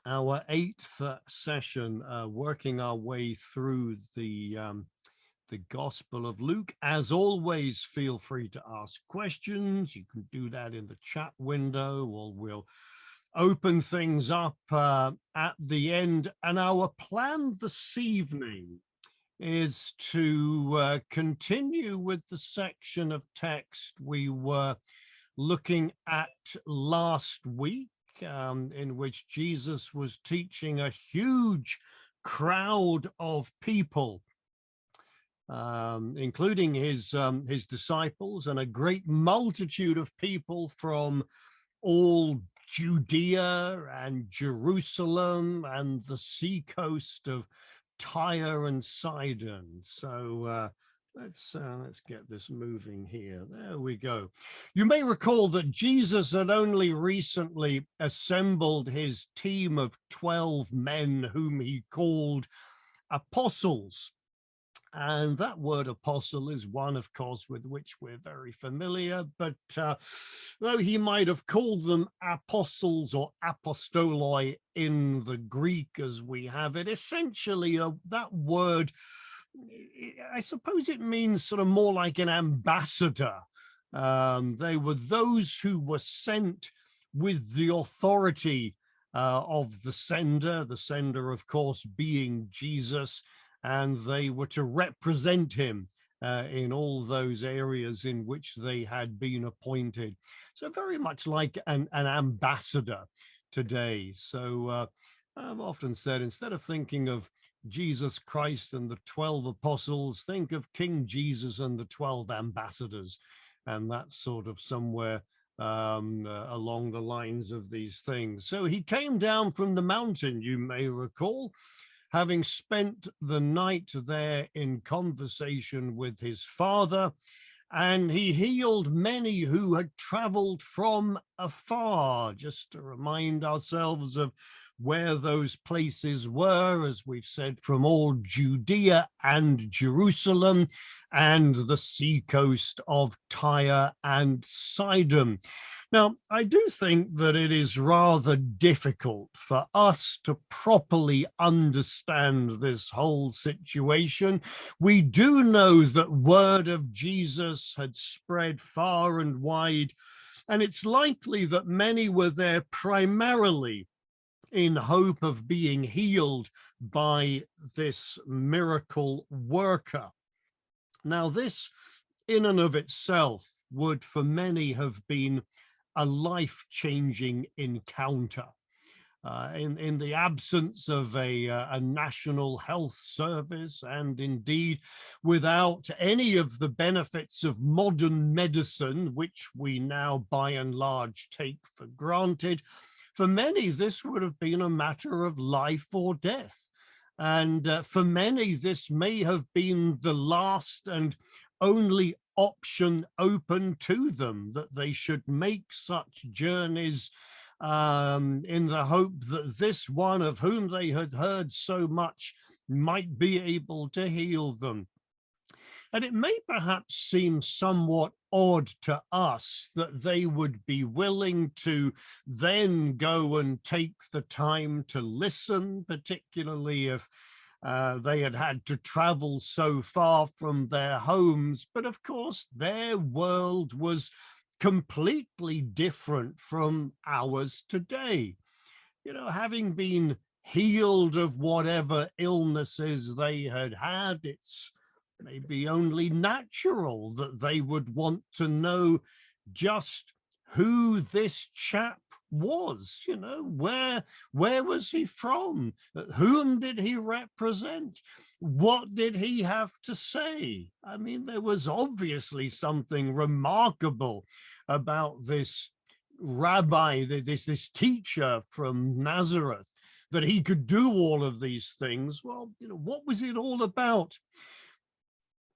our eighth session, working our way through the Gospel of Luke. As always, feel free to ask questions. You can do that in the chat window, or we'll open things up at the end. And our plan this evening is to continue with the section of text we were looking at last week, in which Jesus was teaching a huge crowd of people, including his disciples, and a great multitude of people from all Judea and Jerusalem and the seacoast of Tyre and Sidon. So let's get this moving here. There we go. You may recall that Jesus had only recently assembled his team of 12 men whom he called apostles. And that word apostle is one, of course, with which we're very familiar. But though he might have called them apostles or apostoloi in the Greek as we have it, essentially that word, I suppose it means sort of more like an ambassador. They were those who were sent with the authority of the sender, of course, being Jesus, and they were to represent him in all those areas in which they had been appointed. So very much like an ambassador today. So I've often said, instead of thinking of Jesus Christ and the 12 apostles, think of King Jesus and the 12 ambassadors. And that's sort of somewhere along the lines of these things. So he came down from the mountain, you may recall, having spent the night there in conversation with his Father, and he healed many who had traveled from afar. Just to remind ourselves of where those places were, as we've said, from all Judea and Jerusalem and the seacoast of Tyre and Sidon. Now, I do think that it is rather difficult for us to properly understand this whole situation. We do know that word of Jesus had spread far and wide, and it's likely that many were there primarily in hope of being healed by this miracle worker. Now, this in and of itself would for many have been a life-changing encounter. In the absence of a national health service, and indeed without any of the benefits of modern medicine, which we now by and large take for granted, for many this would have been a matter of life or death. And for many, this may have been the last and only option open to them, that they should make such journeys in the hope that this one of whom they had heard so much might be able to heal them. And it may perhaps seem somewhat odd to us that they would be willing to then go and take the time to listen, particularly if they had had to travel so far from their homes. But of course, their world was completely different from ours today. You know, having been healed of whatever illnesses they had had, it's maybe only natural that they would want to know just who this chap was. You know, where was he from? Whom did he represent? What did he have to say? I mean, there was obviously something remarkable about this rabbi, this teacher from Nazareth, that he could do all of these things. Well, you know, what was it all about?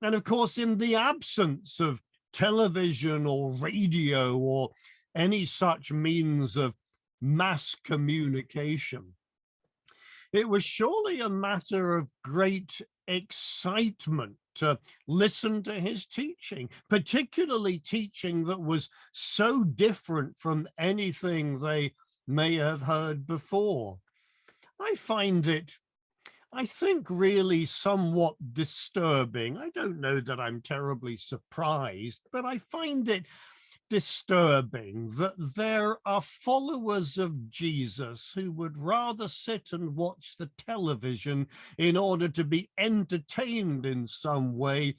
And of course, in the absence of television or radio or any such means of mass communication, it was surely a matter of great excitement to listen to his teaching, particularly teaching that was so different from anything they may have heard before. I find it, I think, really somewhat disturbing. I don't know that I'm terribly surprised, but I find it disturbing that there are followers of Jesus who would rather sit and watch the television in order to be entertained in some way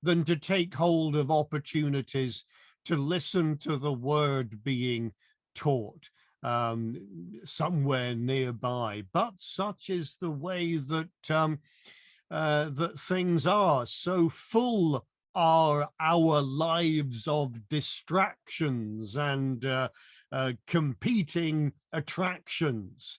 than to take hold of opportunities to listen to the word being taught somewhere nearby. But such is the way that that things are. So full are our lives of distractions and competing attractions.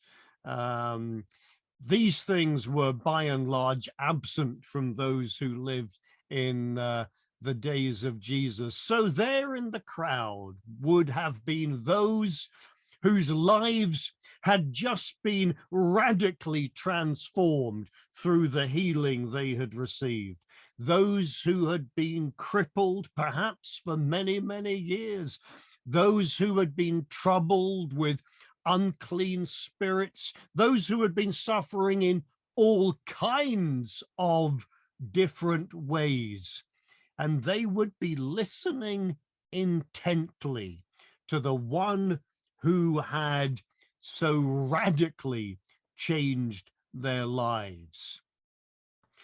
These things were by and large absent from those who lived in the days of Jesus. So there in the crowd would have been those whose lives had just been radically transformed through the healing they had received. Those who had been crippled perhaps for many, many years, those who had been troubled with unclean spirits, those who had been suffering in all kinds of different ways. And they would be listening intently to the one who had so radically changed their lives.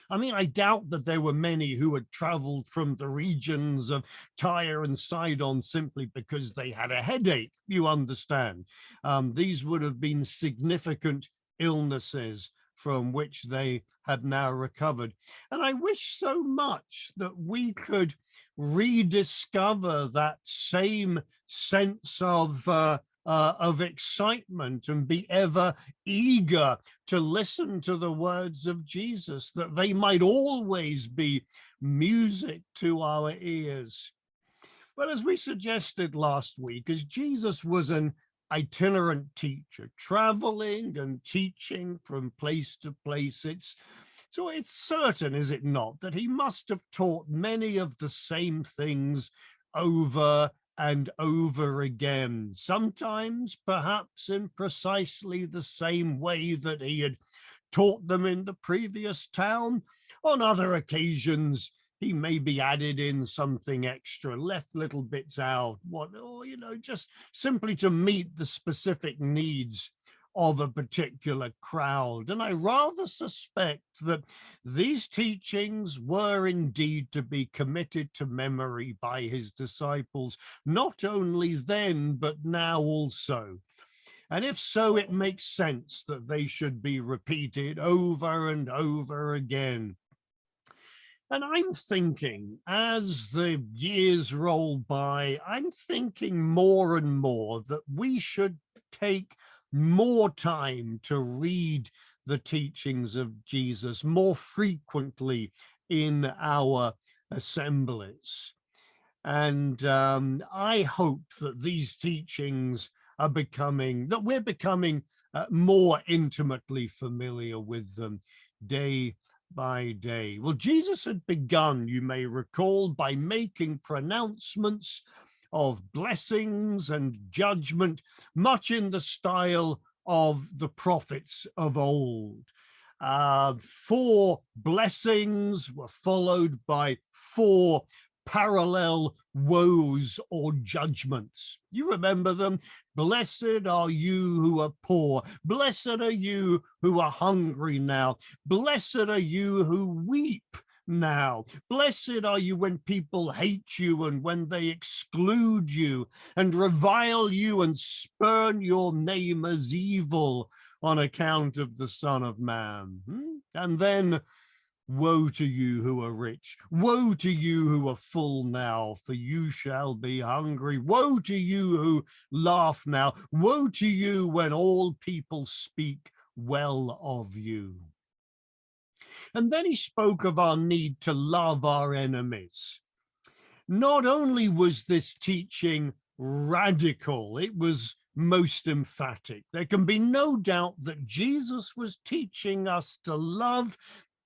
I mean, I doubt that there were many who had traveled from the regions of Tyre and Sidon simply because they had a headache, you understand. These would have been significant illnesses from which they had now recovered. And I wish so much that we could rediscover that same sense of excitement and be ever eager to listen to the words of Jesus, that they might always be music to our ears. But as we suggested last week, as Jesus was an itinerant teacher, traveling and teaching from place to place, it's certain, is it not, that he must have taught many of the same things over and over again, sometimes perhaps in precisely the same way that he had taught them in the previous town. On other occasions, he maybe added in something extra, left little bits out, or just simply to meet the specific needs of a particular crowd. And I rather suspect that these teachings were indeed to be committed to memory by his disciples, not only then, but now also. And if so, it makes sense that they should be repeated over and over again. And I'm thinking, as the years roll by, I'm thinking more and more that we should take more time to read the teachings of Jesus more frequently in our assemblies. And I hope that these teachings are that we're becoming more intimately familiar with them day by day. Well, Jesus had begun, you may recall, by making pronouncements of blessings and judgment, much in the style of the prophets of old. 4 blessings were followed by 4 parallel woes or judgments. You remember them? Blessed are you who are poor. Blessed are you who are hungry now. Blessed are you who weep now. Blessed are you when people hate you and when they exclude you and revile you and spurn your name as evil on account of the Son of Man. And then, woe to you who are rich. Woe to you who are full now, for you shall be hungry. Woe to you who laugh now. Woe to you when all people speak well of you. And then he spoke of our need to love our enemies. Not only was this teaching radical, it was most emphatic. There can be no doubt that Jesus was teaching us to love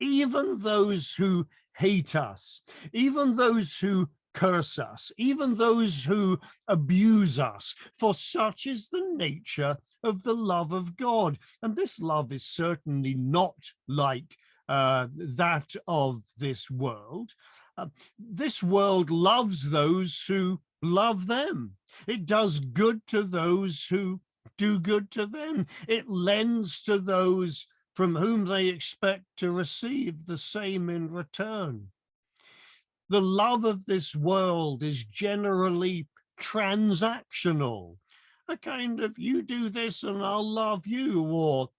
even those who hate us, even those who curse us, even those who abuse us, for such is the nature of the love of God. And this love is certainly not like that of this world. This world loves those who love them. It does good to those who do good to them. It lends to those from whom they expect to receive the same in return. The love of this world is generally transactional, a kind of you do this and I'll love you, or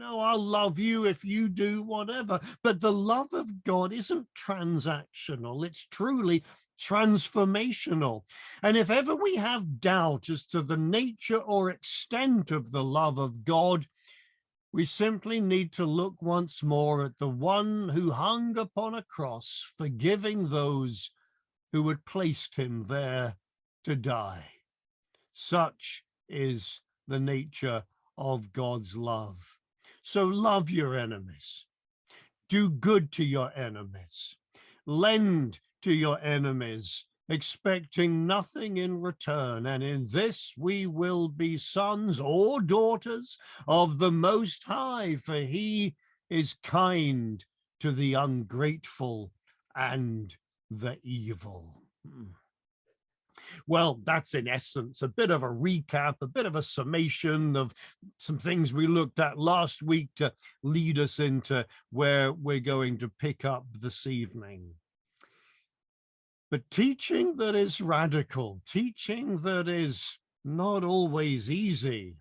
I'll love you if you do whatever. But the love of God isn't transactional. It's truly transformational. And if ever we have doubt as to the nature or extent of the love of God, we simply need to look once more at the one who hung upon a cross, forgiving those who had placed him there to die. Such is the nature of God's love. So love your enemies. Do good to your enemies. Lend to your enemies, expecting nothing in return. And in this we will be sons or daughters of the Most High, for he is kind to the ungrateful and the evil. Well, that's in essence a bit of a recap, a bit of a summation of some things we looked at last week to lead us into where we're going to pick up this evening. But teaching that is radical, teaching that is not always easy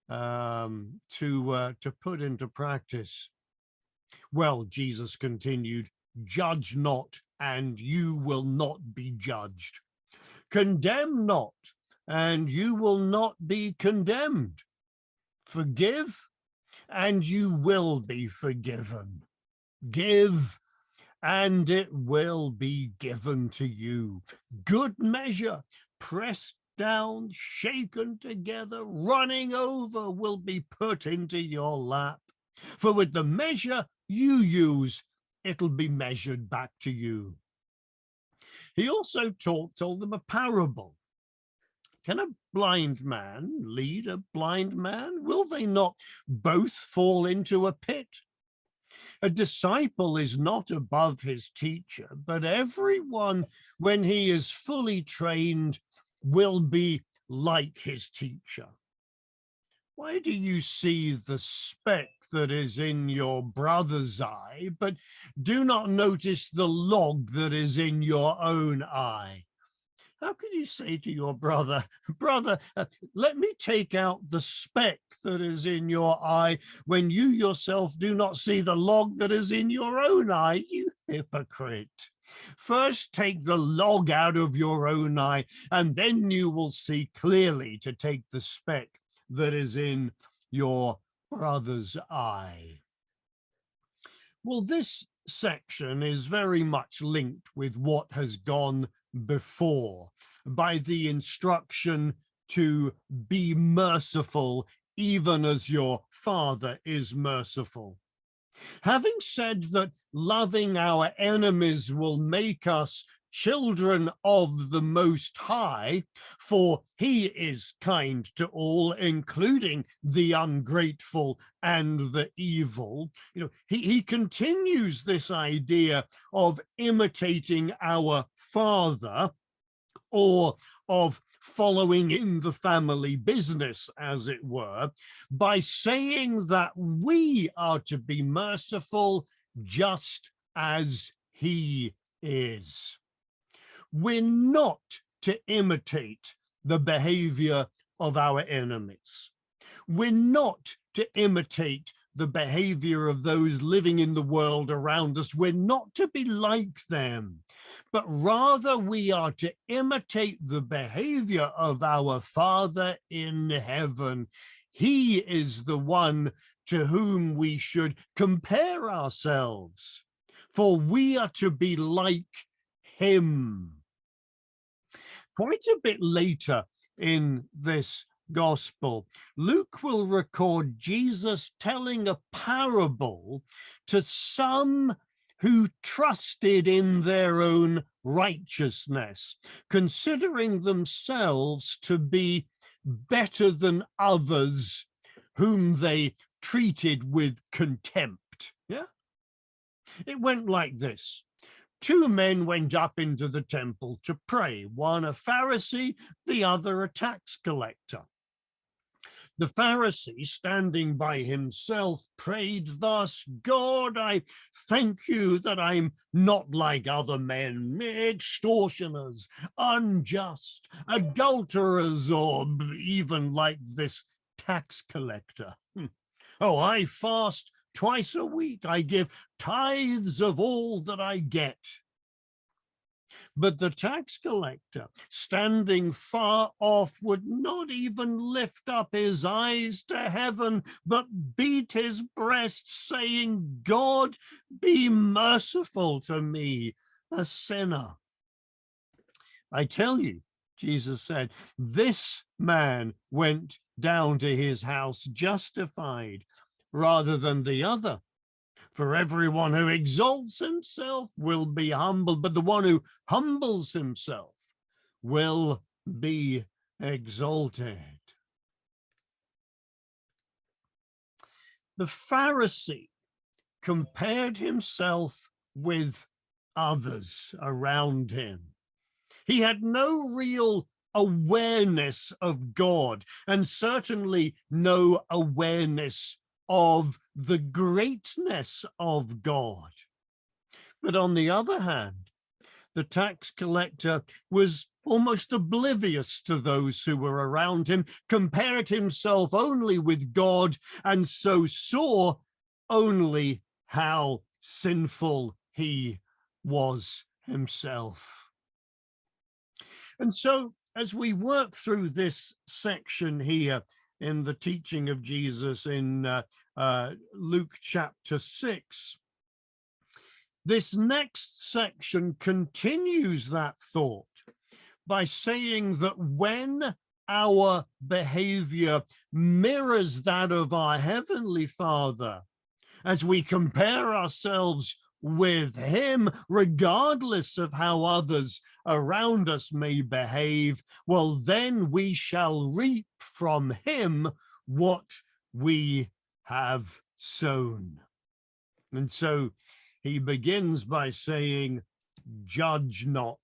to put into practice. Well, Jesus continued, judge not, and you will not be judged. Condemn not, and you will not be condemned. Forgive, and you will be forgiven. Give, and it will be given to you. Good measure, pressed down, shaken together, running over, will be put into your lap. For with the measure you use, it'll be measured back to you. He also told them a parable. Can a blind man lead a blind man? Will they not both fall into a pit? A disciple is not above his teacher, but everyone, when he is fully trained, will be like his teacher. Why do you see the speck that is in your brother's eye, but do not notice the log that is in your own eye? How can you say to your brother, let me take out the speck that is in your eye, when you yourself do not see the log that is in your own eye? You hypocrite. First take the log out of your own eye, and then you will see clearly to take the speck that is in your brother's eye. Well, this section is very much linked with what has gone before, by the instruction to be merciful even as your Father is merciful. Having said that loving our enemies will make us children of the Most High, for he is kind to all, including the ungrateful and the evil. He continues this idea of imitating our Father, or of following in the family business, as it were, by saying that we are to be merciful just as he is. We're not to imitate the behavior of our enemies. We're not to imitate the behavior of those living in the world around us. We're not to be like them, but rather we are to imitate the behavior of our Father in heaven. He is the one to whom we should compare ourselves, for we are to be like him. Quite a bit later in this gospel, Luke will record Jesus telling a parable to some who trusted in their own righteousness, considering themselves to be better than others whom they treated with contempt. Yeah, it went like this. Two men went up into the temple to pray, one a Pharisee, the other a tax collector. The Pharisee, standing by himself, prayed thus: God, I thank you that I'm not like other men, extortioners, unjust, adulterers, or even like this tax collector. Oh, I fast twice a week. I give tithes of all that I get. But the tax collector, standing far off, would not even lift up his eyes to heaven, but beat his breast, saying, God, be merciful to me, a sinner. I tell you, Jesus said, this man went down to his house justified rather than the other. For everyone who exalts himself will be humbled, but the one who humbles himself will be exalted. The Pharisee compared himself with others around him. He had no real awareness of God, and certainly no awareness of the greatness of God. But on the other hand, the tax collector was almost oblivious to those who were around him, compared himself only with God, and so saw only how sinful he was himself. And so, as we work through this section here in the teaching of Jesus in Luke chapter 6, this next section continues that thought by saying that when our behavior mirrors that of our Heavenly Father, as we compare ourselves with him, regardless of how others around us may behave, well, then we shall reap from him what we have sown. And so he begins by saying, judge not,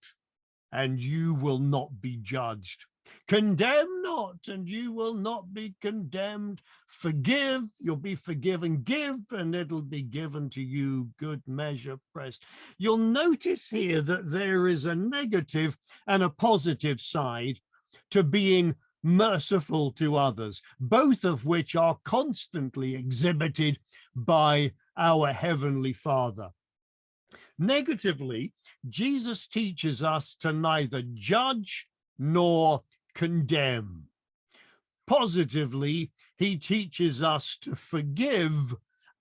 and you will not be judged. Condemn not, and you will not be condemned. Forgive, you'll be forgiven. Give, and it'll be given to you. Good measure, pressed. You'll notice here that there is a negative and a positive side to being merciful to others, both of which are constantly exhibited by our Heavenly Father. Negatively, Jesus teaches us to neither judge nor condemn. Positively, he teaches us to forgive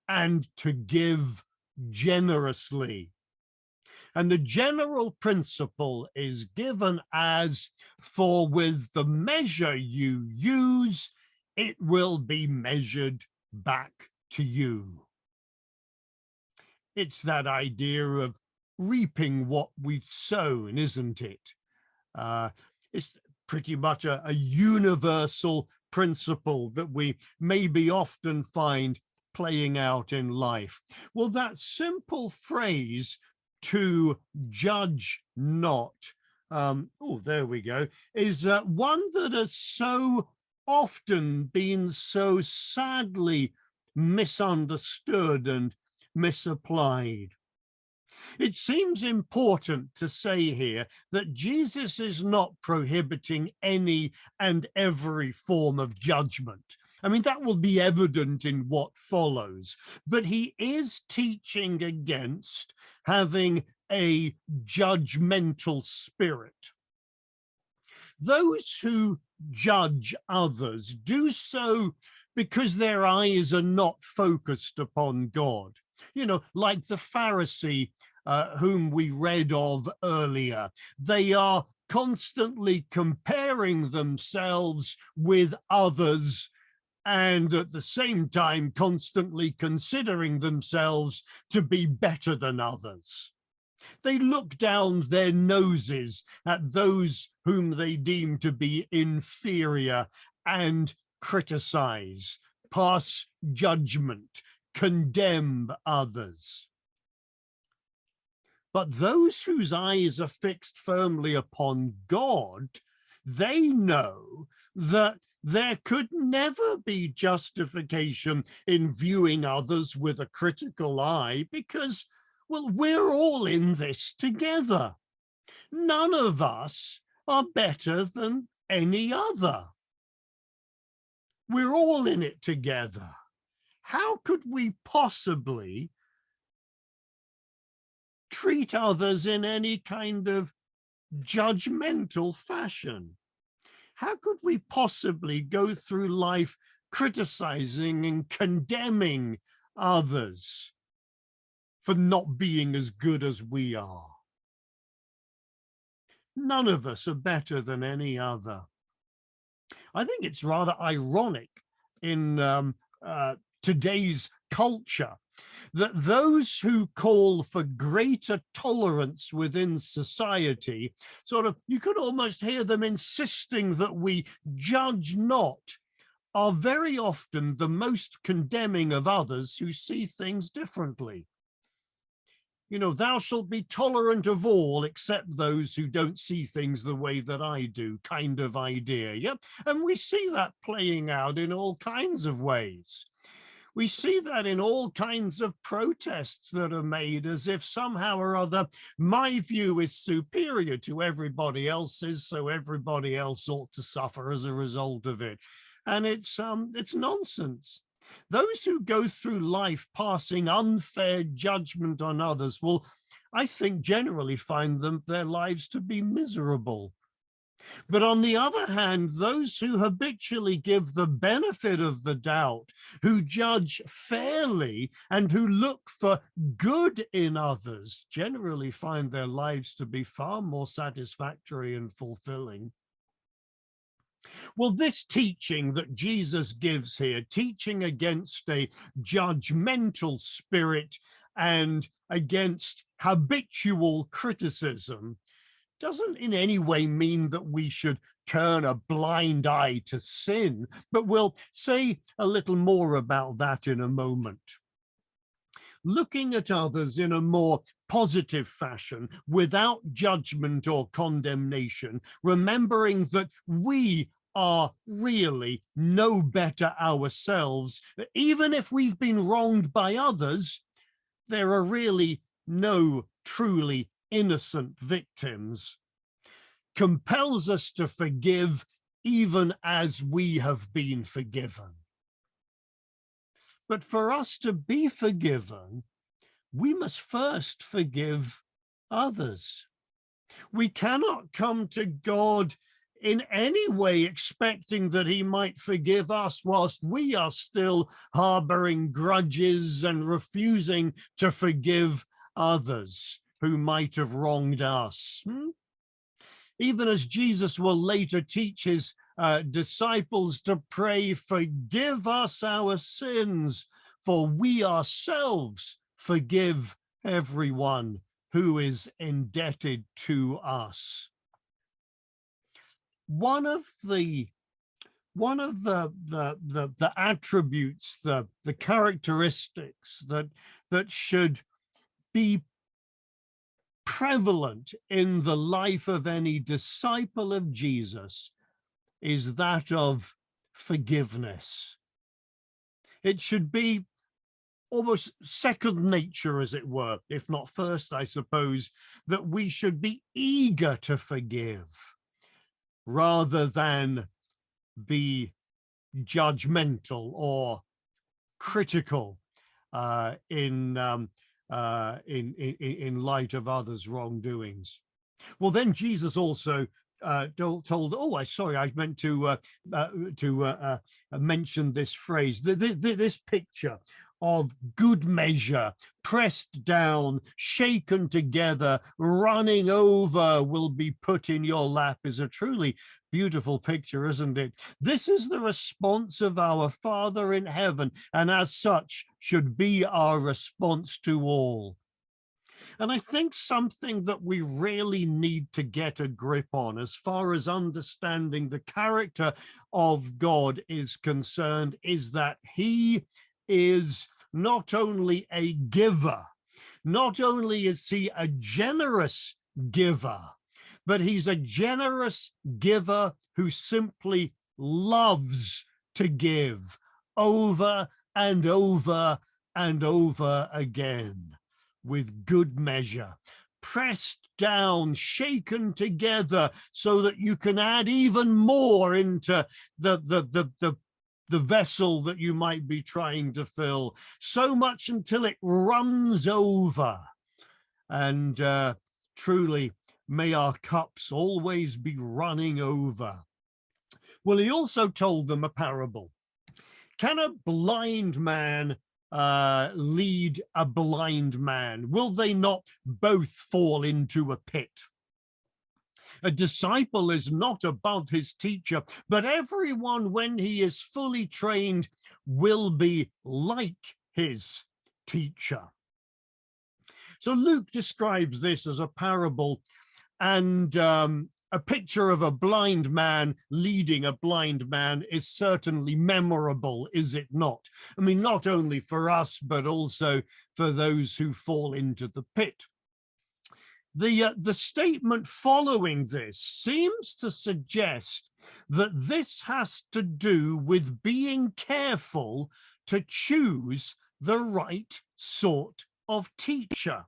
and to give generously. And the general principle is given as, for with the measure you use, it will be measured back to you. It's that idea of reaping what we've sown, isn't it? It's pretty much a universal principle that we maybe often find playing out in life. Well, that simple phrase, to judge not, there we go, is one that has so often been so sadly misunderstood and misapplied. It seems important to say here that Jesus is not prohibiting any and every form of judgment. I mean, that will be evident in what follows, but he is teaching against having a judgmental spirit. Those who judge others do so because their eyes are not focused upon God. You know, like the Pharisee whom we read of earlier. They are constantly comparing themselves with others and at the same time constantly considering themselves to be better than others. They look down their noses at those whom they deem to be inferior and criticize, pass judgment, condemn others. But those whose eyes are fixed firmly upon God, they know that there could never be justification in viewing others with a critical eye because, well, we're all in this together. None of us are better than any other. We're all in it together. How could we possibly treat others in any kind of judgmental fashion? How could we possibly go through life criticizing and condemning others for not being as good as we are? None of us are better than any other. I think it's rather ironic in today's culture that those who call for greater tolerance within society, sort of, you could almost hear them insisting that we judge not, are very often the most condemning of others who see things differently. You know, thou shalt be tolerant of all except those who don't see things the way that I do, kind of idea. Yep. And we see that playing out in all kinds of ways. We see that in all kinds of protests that are made as if somehow or other my view is superior to everybody else's, so everybody else ought to suffer as a result of it. And it's nonsense. Those who go through life passing unfair judgment on others will, I think, generally find their lives to be miserable. But on the other hand, those who habitually give the benefit of the doubt, who judge fairly and who look for good in others, generally find their lives to be far more satisfactory and fulfilling. Well, this teaching that Jesus gives here, teaching against a judgmental spirit and against habitual criticism, doesn't in any way mean that we should turn a blind eye to sin, but we'll say a little more about that in a moment. Looking at others in a more positive fashion, without judgment or condemnation, remembering that we are really no better ourselves. Even if we've been wronged by others, there are really no truly innocent victims, compels us to forgive even as we have been forgiven. But for us to be forgiven, we must first forgive others. We cannot come to God in any way expecting that he might forgive us whilst we are still harboring grudges and refusing to forgive others who might have wronged us. Even as Jesus will later teach his disciples to pray, forgive us our sins, for we ourselves forgive everyone who is indebted to us. One of the attributes, the characteristics that should be prevalent in the life of any disciple of Jesus is that of forgiveness. It should be almost second nature, as it were, if not first, I suppose, that we should be eager to forgive rather than be judgmental or critical in light of others' wrongdoings. Well, then Jesus also told, I meant to mention this phrase, this picture of good measure, pressed down, shaken together, running over, will be put in your lap, is a truly beautiful picture, isn't it? This is the response of our Father in heaven, and as such should be our response to all. And I think something that we really need to get a grip on as far as understanding the character of God is concerned is that he is not only a giver, not only is he a generous giver, but he's a generous giver who simply loves to give over and over and over again, with good measure, pressed down, shaken together, so that you can add even more into the vessel that you might be trying to fill, so much until it runs over. And truly, may our cups always be running over. Well, he also told them a parable. Can a blind man lead a blind man? Will they not both fall into a pit? A disciple is not above his teacher, but everyone, when he is fully trained, will be like his teacher. So Luke describes this as a parable, and a picture of a blind man leading a blind man is certainly memorable, is it not? I mean, not only for us, but also for those who fall into the pit. The statement following this seems to suggest that this has to do with being careful to choose the right sort of teacher.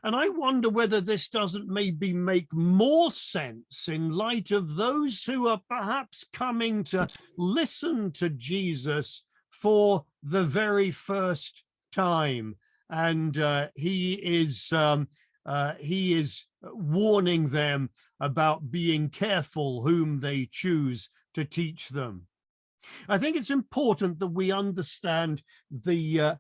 And I wonder whether this doesn't maybe make more sense in light of those who are perhaps coming to listen to Jesus for the very first time. And he is warning them about being careful whom they choose to teach them. I think it's important that we understand the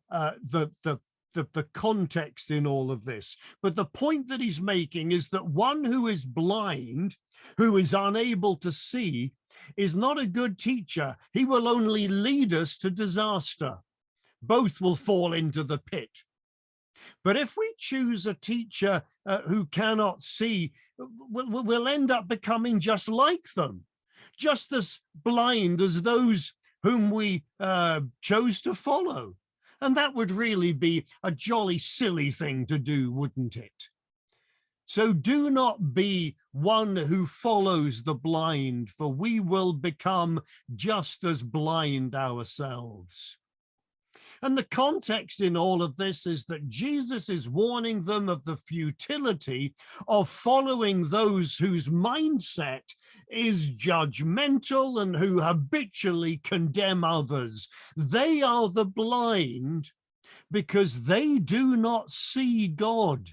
context in all of this. But the point that he's making is that one who is blind, who is unable to see, is not a good teacher. He will only lead us to disaster. Both will fall into the pit. But if we choose a teacher who cannot see, we'll end up becoming just like them, just as blind as those whom we chose to follow. And that would really be a jolly silly thing to do, wouldn't it? So do not be one who follows the blind, for we will become just as blind ourselves. And the context in all of this is that Jesus is warning them of the futility of following those whose mindset is judgmental and who habitually condemn others. They are the blind because they do not see God.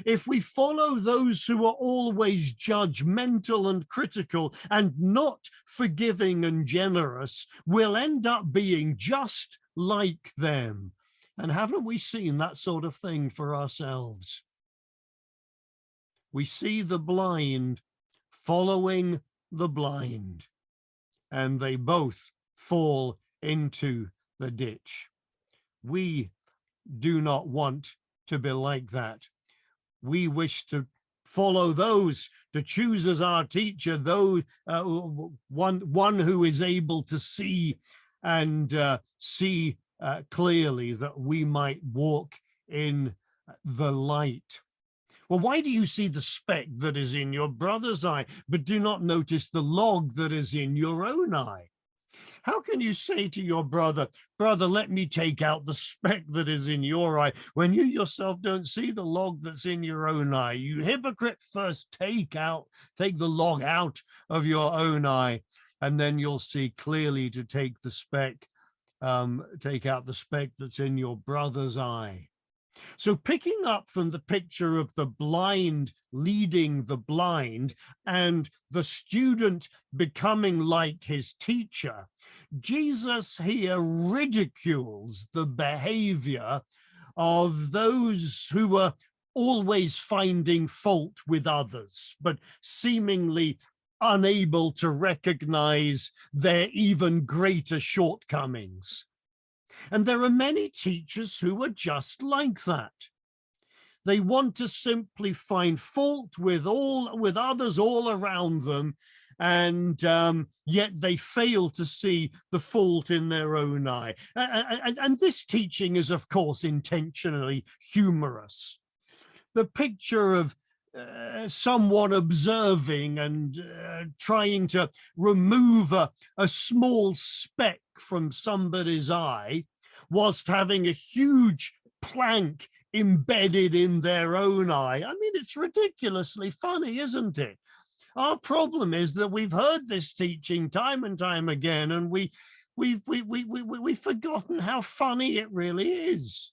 If we follow those who are always judgmental and critical and not forgiving and generous, we'll end up being just like them. And haven't we seen that sort of thing for ourselves? We see the blind following the blind, and they both fall into the ditch. We do not want to be like that. We wish to follow those, to choose as our teacher, those one who is able to see and see clearly, that we might walk in the light. Well, why do you see the speck that is in your brother's eye, but do not notice the log that is in your own eye? How can you say to your brother, brother, let me take out the speck that is in your eye, when you yourself don't see the log that's in your own eye? You hypocrite, first take the log out of your own eye, and then you'll see clearly to take the speck, take out the speck that's in your brother's eye. So picking up from the picture of the blind leading the blind and the student becoming like his teacher, Jesus here ridicules the behavior of those who were always finding fault with others, but seemingly unable to recognize their even greater shortcomings. And there are many teachers who are just like that. They want to simply find fault with others all around them, and yet they fail to see the fault in their own eye. And this teaching is, of course, intentionally humorous. The picture of someone observing and trying to remove a small speck from somebody's eye whilst having a huge plank embedded in their own eye. I mean, it's ridiculously funny, isn't it? Our problem is that we've heard this teaching time and time again, and we've forgotten how funny it really is.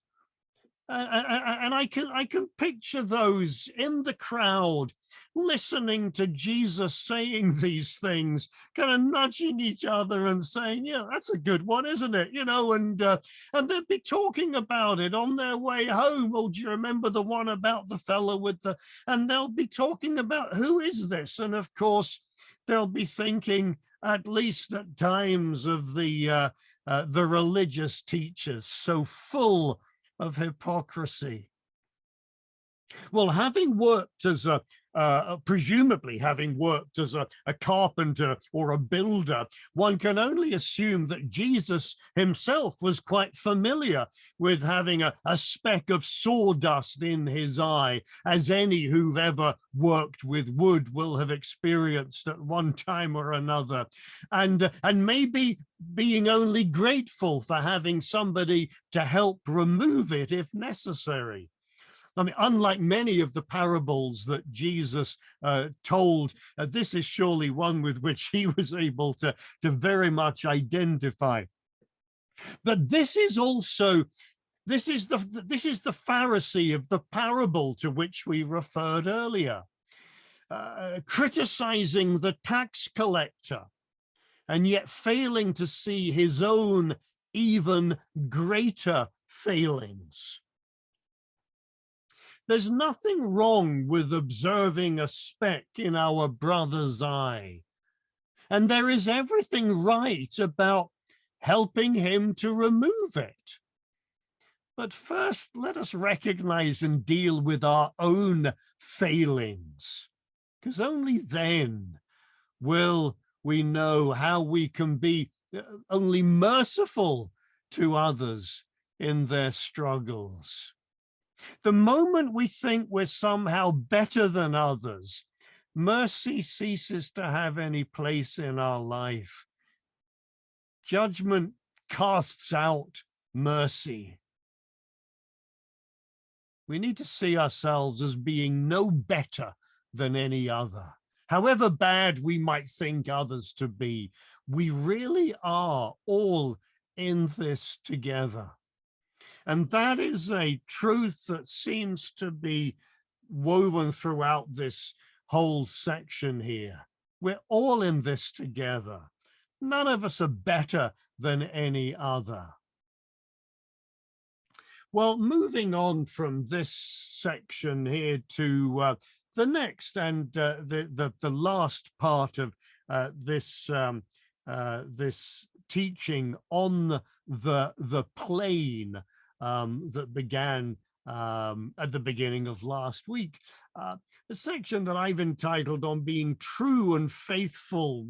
And I can picture those in the crowd listening to Jesus saying these things, kind of nudging each other and saying, yeah, that's a good one, isn't it? You know, and they'd be talking about it on their way home. Oh, do you remember the one about the fellow with the, and they'll be talking about who is this? And of course, they'll be thinking, at least at times, of the religious teachers, so full of hypocrisy. Well, having worked as presumably having worked as a carpenter or a builder, one can only assume that Jesus himself was quite familiar with having a speck of sawdust in his eye, as any who've ever worked with wood will have experienced at one time or another. And maybe being only grateful for having somebody to help remove it if necessary. I mean, unlike many of the parables that Jesus told, this is surely one with which he was able to very much identify. But this is also, this is the Pharisee of the parable to which we referred earlier, criticizing the tax collector and yet failing to see his own even greater failings. There's nothing wrong with observing a speck in our brother's eye, and there is everything right about helping him to remove it. But first, let us recognize and deal with our own failings, because only then will we know how we can be only merciful to others in their struggles. The moment we think we're somehow better than others, mercy ceases to have any place in our life. Judgment casts out mercy. We need to see ourselves as being no better than any other. However bad we might think others to be, we really are all in this together. And that is a truth that seems to be woven throughout this whole section here. We're all in this together. None of us are better than any other. Well, moving on from this section here to the next and the last part of this teaching on the plain that began at the beginning of last week, a section that I've entitled on being true and faithful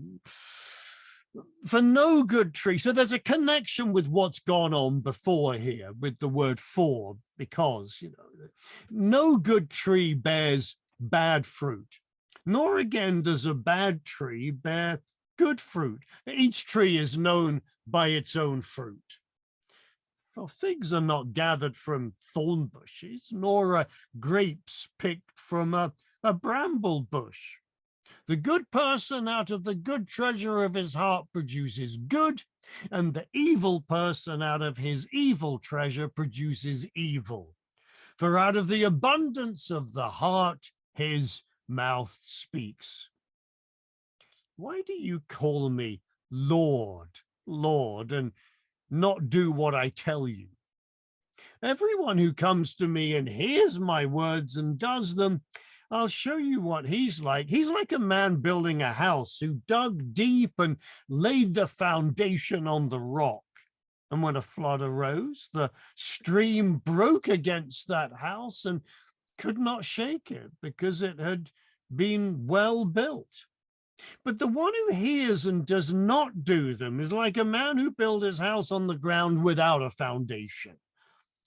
for no good tree. So there's a connection with what's gone on before here with the word for, because, you know, no good tree bears bad fruit, nor again does a bad tree bear good fruit. Each tree is known by its own fruit. For figs are not gathered from thorn bushes, nor are grapes picked from a bramble bush. The good person out of the good treasure of his heart produces good, and the evil person out of his evil treasure produces evil. For out of the abundance of the heart, his mouth speaks. Why do you call me Lord, Lord, and not do what I tell you? Everyone who comes to me and hears my words and does them, I'll show you what he's like. He's like a man building a house who dug deep and laid the foundation on the rock. And when a flood arose, the stream broke against that house and could not shake it because it had been well built. But the one who hears and does not do them is like a man who built his house on the ground without a foundation.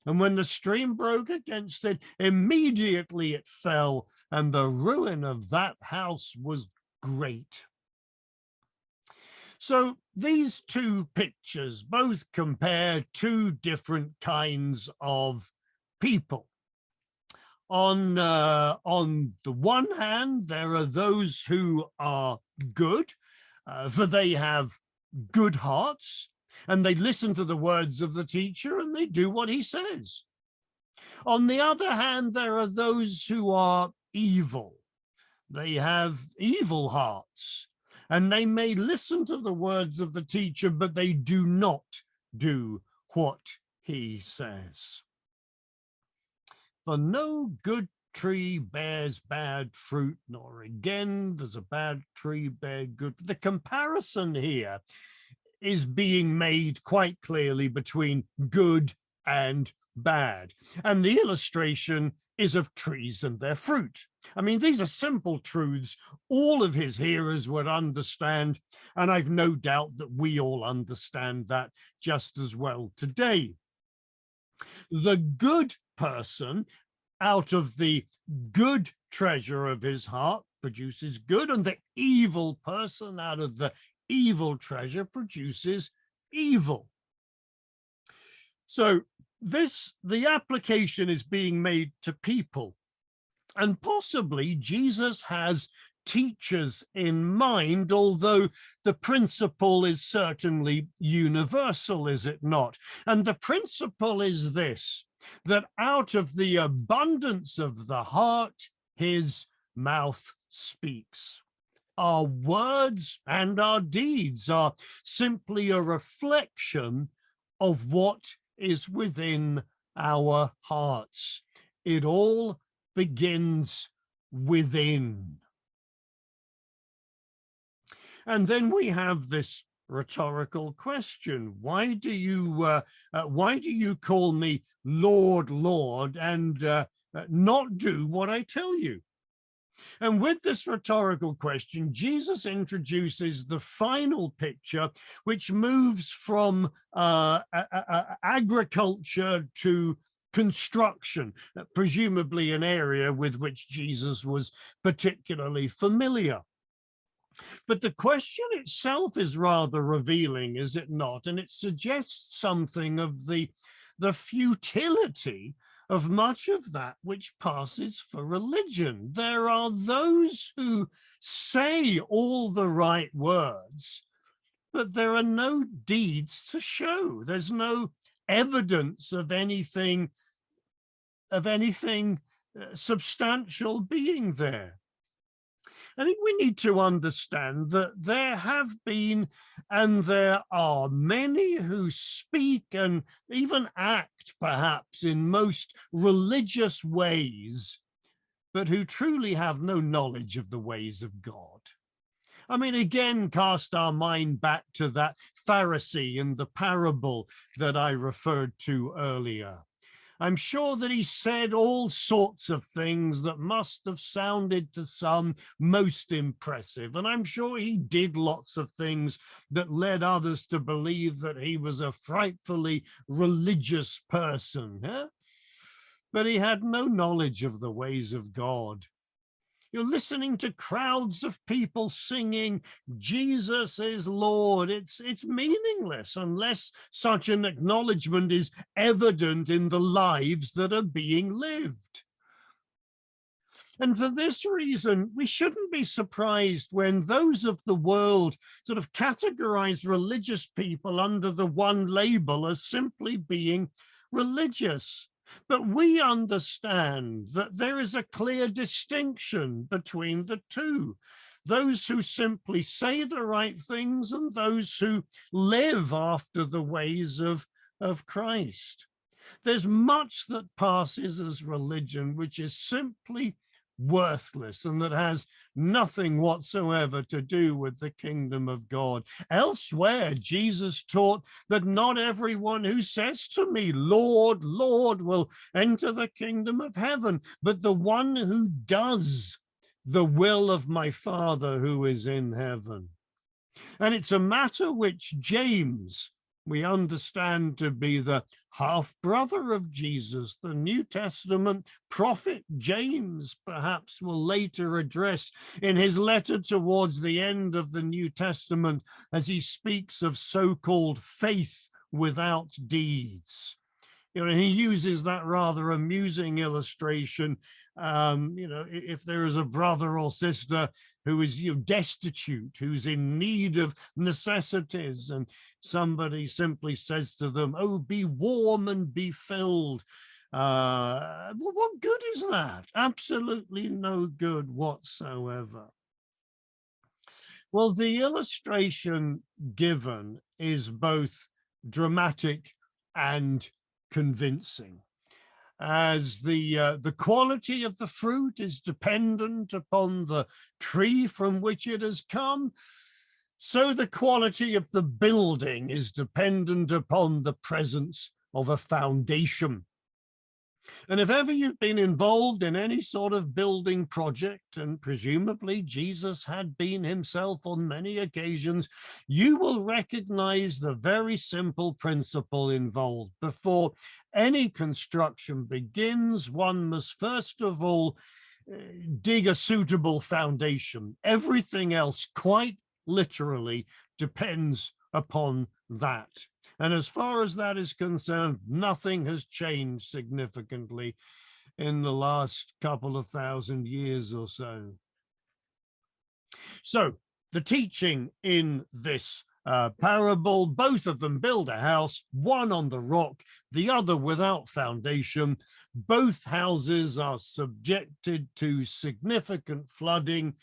And when the stream broke against it, immediately it fell, and the ruin of that house was great. So these two pictures both compare two different kinds of people. On the one hand, there are those who are good, for they have good hearts, and they listen to the words of the teacher and they do what he says. On the other hand, there are those who are evil. They have evil hearts, and they may listen to the words of the teacher, but they do not do what he says. For no good tree bears bad fruit, nor again does a bad tree bear good. The comparison here is being made quite clearly between good and bad. And the illustration is of trees and their fruit. I mean, these are simple truths all of his hearers would understand, and I've no doubt that we all understand that just as well today. The good person out of the good treasure of his heart produces good, and the evil person out of the evil treasure produces evil. So the application is being made to people, and possibly Jesus has teachers in mind, although the principle is certainly universal, is it not? And the principle is this, that out of the abundance of the heart, his mouth speaks. Our words and our deeds are simply a reflection of what is within our hearts. It all begins within. And then we have this rhetorical question: why do you call me Lord, Lord, and not do what I tell you? And with this rhetorical question, Jesus introduces the final picture, which moves from agriculture to construction, presumably an area with which Jesus was particularly familiar. But the question itself is rather revealing, is it not? And it suggests something of the futility of much of that which passes for religion. There are those who say all the right words, but there are no deeds to show. There's no evidence of anything substantial being there. I think we need to understand that there have been and there are many who speak and even act perhaps in most religious ways, but who truly have no knowledge of the ways of God. I mean, again, cast our mind back to that Pharisee in the parable that I referred to earlier. I'm sure that he said all sorts of things that must have sounded to some most impressive. And I'm sure he did lots of things that led others to believe that he was a frightfully religious person. But he had no knowledge of the ways of God. You're listening to crowds of people singing, Jesus is Lord. It's meaningless unless such an acknowledgement is evident in the lives that are being lived. And for this reason, we shouldn't be surprised when those of the world sort of categorize religious people under the one label as simply being religious. But we understand that there is a clear distinction between the two. Those who simply say the right things and those who live after the ways of Christ. There's much that passes as religion, which is simply worthless and that has nothing whatsoever to do with the kingdom of God. Elsewhere, Jesus taught that not everyone who says to me, Lord, Lord, will enter the kingdom of heaven, but the one who does the will of my Father who is in heaven. And it's a matter which James, we understand to be the half-brother of Jesus. The New Testament prophet James perhaps will later address in his letter towards the end of the New Testament as he speaks of so-called faith without deeds. He uses that rather amusing illustration. If there is a brother or sister who is destitute, who's in need of necessities, and somebody simply says to them, oh, be warm and be filled. What good is that? Absolutely no good whatsoever. Well, the illustration given is both dramatic and convincing, as the quality of the fruit is dependent upon the tree from which it has come, so the quality of the building is dependent upon the presence of a foundation. And if ever you've been involved in any sort of building project, and presumably Jesus had been himself on many occasions, you will recognize the very simple principle involved. Before any construction begins, one must first of all dig a suitable foundation. Everything else, quite literally, depends upon that. And as far as that is concerned, nothing has changed significantly in the last couple of thousand years or so. So the teaching in this parable, both of them build a house, one on the rock, the other without foundation. Both houses are subjected to significant flooding,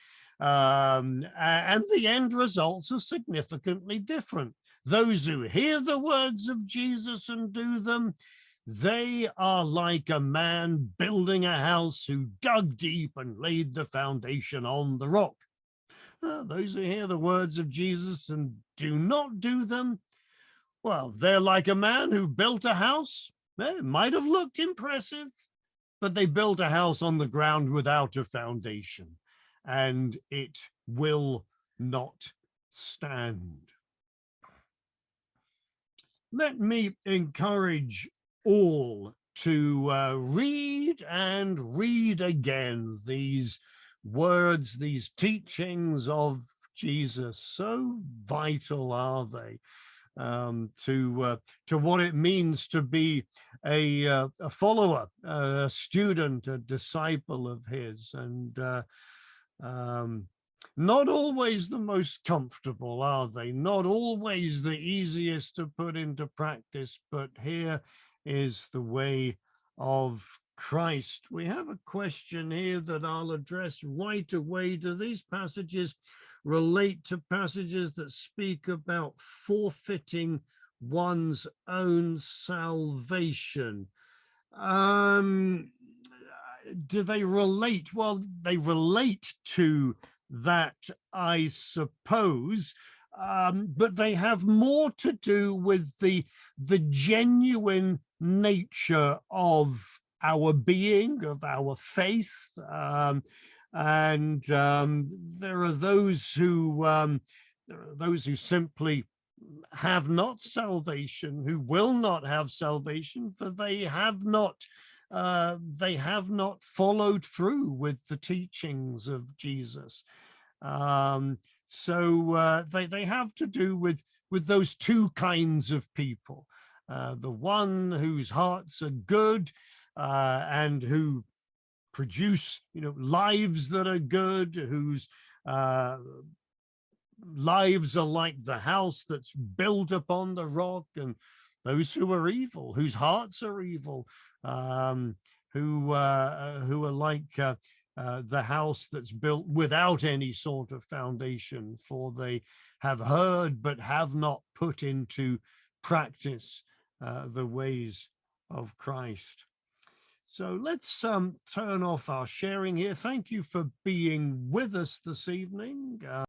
and the end results are significantly different. Those who hear the words of Jesus and do them, they are like a man building a house who dug deep and laid the foundation on the rock. Those who hear the words of Jesus and do not do them, well, they're like a man who built a house. It might have looked impressive, but they built a house on the ground without a foundation, and it will not stand. Let me encourage all to read and read again these words, these teachings of Jesus. So vital are they to what it means to be a follower, a student, a disciple of his, and not always the most comfortable, are they? Not always the easiest to put into practice, but here is the way of Christ. We have a question here that I'll address right away. Do these passages relate to passages that speak about forfeiting one's own salvation? Do they relate? Well, they relate to that, I suppose, but they have more to do with the genuine nature of our being, of our faith, and there are those who simply have not salvation, who will not have salvation, for they have not followed through with the teachings of Jesus. So they have to do with those two kinds of people. The one whose hearts are good and who produce, lives that are good, whose lives are like the house that's built upon the rock, and those who are evil, whose hearts are evil, um, who are like the house that's built without any sort of foundation, for they have heard but have not put into practice the ways of Christ. So let's turn off our sharing here. Thank you for being with us this evening.